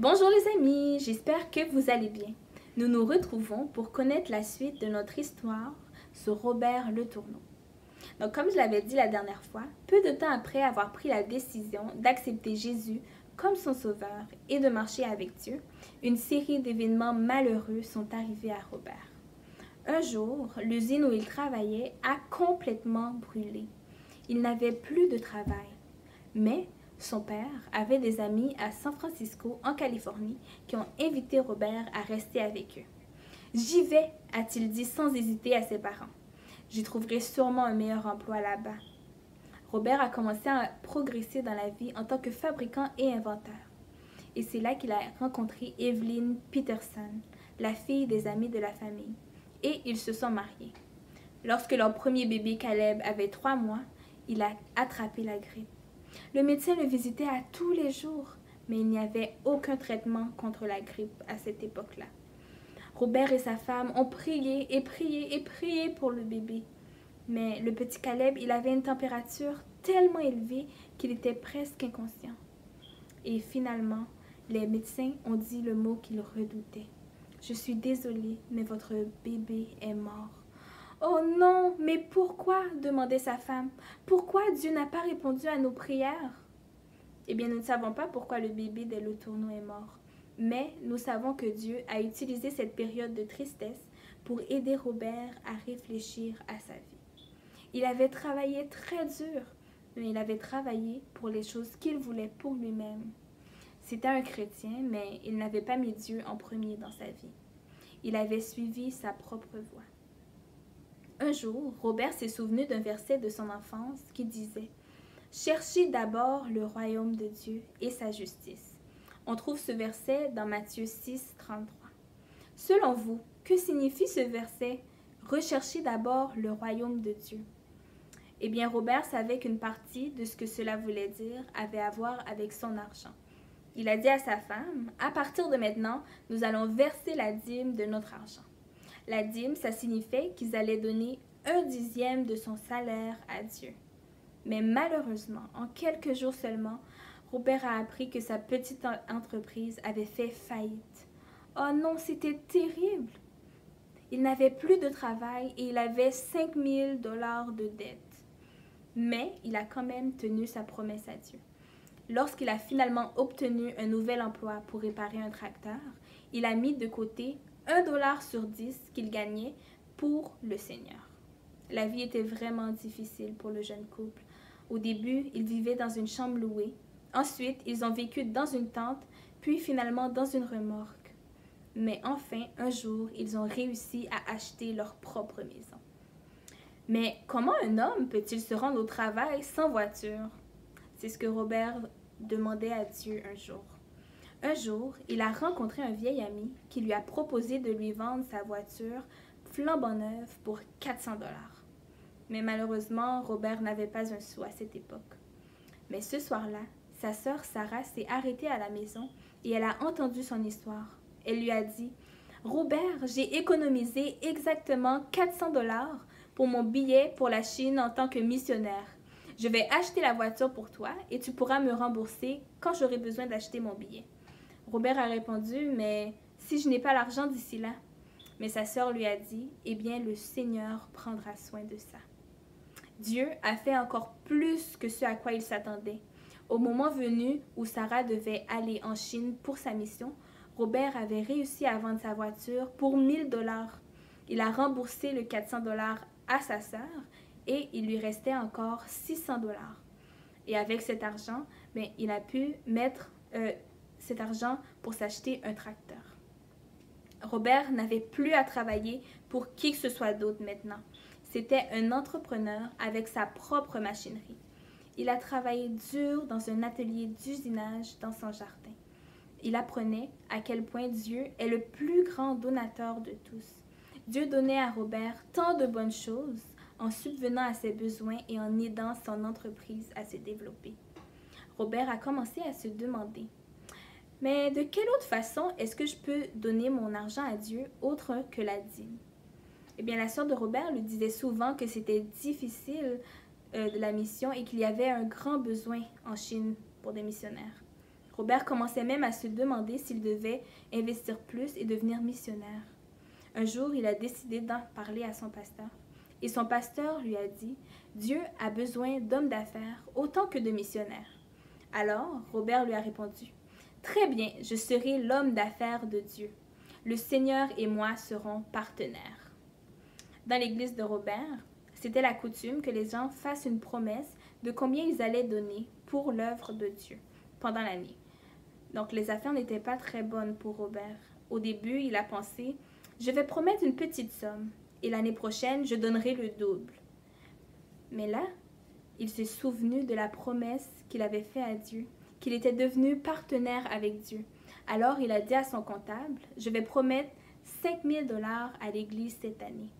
Bonjour les amis, j'espère que vous allez bien. Nous nous retrouvons pour connaître la suite de notre histoire sur Robert Le Tourneau. Donc comme je l'avais dit la dernière fois, peu de temps après avoir pris la décision d'accepter Jésus comme son sauveur et de marcher avec Dieu, une série d'événements malheureux sont arrivés à Robert. Un jour, l'usine où il travaillait a complètement brûlé. Il n'avait plus de travail, mais son père avait des amis à San Francisco, en Californie, qui ont invité Robert à rester avec eux. J'y vais, a-t-il dit sans hésiter à ses parents. J'y trouverai sûrement un meilleur emploi là-bas. Robert a commencé à progresser dans la vie en tant que fabricant et inventeur. Et c'est là qu'il a rencontré Evelyn Peterson, la fille des amis de la famille. Et ils se sont mariés. Lorsque leur premier bébé Caleb avait 3 mois, il a attrapé la grippe. Le médecin le visitait à tous les jours, mais il n'y avait aucun traitement contre la grippe à cette époque-là. Robert et sa femme ont prié et prié et prié pour le bébé. Mais le petit Caleb, il avait une température tellement élevée qu'il était presque inconscient. Et finalement, les médecins ont dit le mot qu'ils redoutaient. « Je suis désolée, mais votre bébé est mort. » « Oh non, mais pourquoi ?» demandait sa femme. « Pourquoi Dieu n'a pas répondu à nos prières ?» Eh bien, nous ne savons pas pourquoi le bébé de Le Tourneau est mort. Mais nous savons que Dieu a utilisé cette période de tristesse pour aider Robert à réfléchir à sa vie. Il avait travaillé très dur, mais il avait travaillé pour les choses qu'il voulait pour lui-même. C'était un chrétien, mais il n'avait pas mis Dieu en premier dans sa vie. Il avait suivi sa propre voie. Un jour, Robert s'est souvenu d'un verset de son enfance qui disait « Cherchez d'abord le royaume de Dieu et sa justice ». On trouve ce verset dans Matthieu 6, 33. Selon vous, que signifie ce verset « Recherchez d'abord le royaume de Dieu » ? Eh bien, Robert savait qu'une partie de ce que cela voulait dire avait à voir avec son argent. Il a dit à sa femme « À partir de maintenant, nous allons verser la dîme de notre argent ». La dîme, ça signifiait qu'ils allaient donner 1/10 de son salaire à Dieu. Mais malheureusement, en quelques jours seulement, Robert a appris que sa petite entreprise avait fait faillite. Oh non, c'était terrible! Il n'avait plus de travail et il avait 5 000 $ de dette. Mais il a quand même tenu sa promesse à Dieu. Lorsqu'il a finalement obtenu un nouvel emploi pour réparer un tracteur, il a mis de côté 1 $ sur 10 qu'il gagnait pour le Seigneur. La vie était vraiment difficile pour le jeune couple. Au début, ils vivaient dans une chambre louée. Ensuite, ils ont vécu dans une tente, puis finalement dans une remorque. Mais enfin, un jour, ils ont réussi à acheter leur propre maison. Mais comment un homme peut-il se rendre au travail sans voiture? C'est ce que Robert demandait à Dieu un jour. Un jour, il a rencontré un vieil ami qui lui a proposé de lui vendre sa voiture flambant neuve pour 400 $. Mais malheureusement, Robert n'avait pas un sou à cette époque. Mais ce soir-là, sa sœur Sarah s'est arrêtée à la maison et elle a entendu son histoire. Elle lui a dit « Robert, j'ai économisé exactement 400 $ pour mon billet pour la Chine en tant que missionnaire. Je vais acheter la voiture pour toi et tu pourras me rembourser quand j'aurai besoin d'acheter mon billet. » Robert a répondu « Mais si je n'ai pas l'argent d'ici là ?» Mais sa sœur lui a dit « Eh bien, le Seigneur prendra soin de ça. » Dieu a fait encore plus que ce à quoi il s'attendait. Au moment venu où Sarah devait aller en Chine pour sa mission, Robert avait réussi à vendre sa voiture pour 1 000 $. Il a remboursé le 400 $ à sa sœur et il lui restait encore 600 $. Et avec cet argent, il a pu mettre cet argent pour s'acheter un tracteur. Robert n'avait plus à travailler pour qui que ce soit d'autre maintenant. C'était un entrepreneur avec sa propre machinerie. Il a travaillé dur dans un atelier d'usinage dans son jardin. Il apprenait à quel point Dieu est le plus grand donateur de tous. Dieu donnait à Robert tant de bonnes choses en subvenant à ses besoins et en aidant son entreprise à se développer. Robert a commencé à se demander « Mais de quelle autre façon est-ce que je peux donner mon argent à Dieu autre que la dîme? » Eh bien, la sœur de Robert lui disait souvent que c'était difficile de la mission et qu'il y avait un grand besoin en Chine pour des missionnaires. Robert commençait même à se demander s'il devait investir plus et devenir missionnaire. Un jour, il a décidé d'en parler à son pasteur. Et son pasteur lui a dit, « Dieu a besoin d'hommes d'affaires autant que de missionnaires. » Alors, Robert lui a répondu, « Très bien, je serai l'homme d'affaires de Dieu. Le Seigneur et moi serons partenaires. » Dans l'église de Robert, c'était la coutume que les gens fassent une promesse de combien ils allaient donner pour l'œuvre de Dieu pendant l'année. Donc, les affaires n'étaient pas très bonnes pour Robert. Au début, il a pensé, « Je vais promettre une petite somme, et l'année prochaine, je donnerai le double. » Mais là, il s'est souvenu de la promesse qu'il avait faite à Dieu, qu'il était devenu partenaire avec Dieu. Alors, il a dit à son comptable, « Je vais promettre 5 000 $ à l'église cette année. »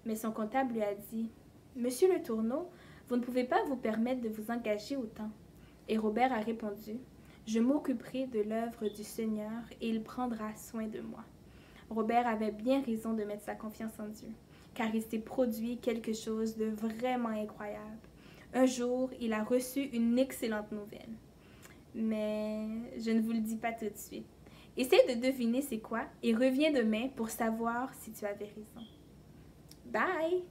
Mais son comptable lui a dit, « Monsieur Le Tourneau, vous ne pouvez pas vous permettre de vous engager autant. » Et Robert a répondu, « Je m'occuperai de l'œuvre du Seigneur et il prendra soin de moi. » Robert avait bien raison de mettre sa confiance en Dieu, car il s'est produit quelque chose de vraiment incroyable. Un jour, il a reçu une excellente nouvelle. Mais je ne vous le dis pas tout de suite. Essaye de deviner c'est quoi et reviens demain pour savoir si tu avais raison. Bye!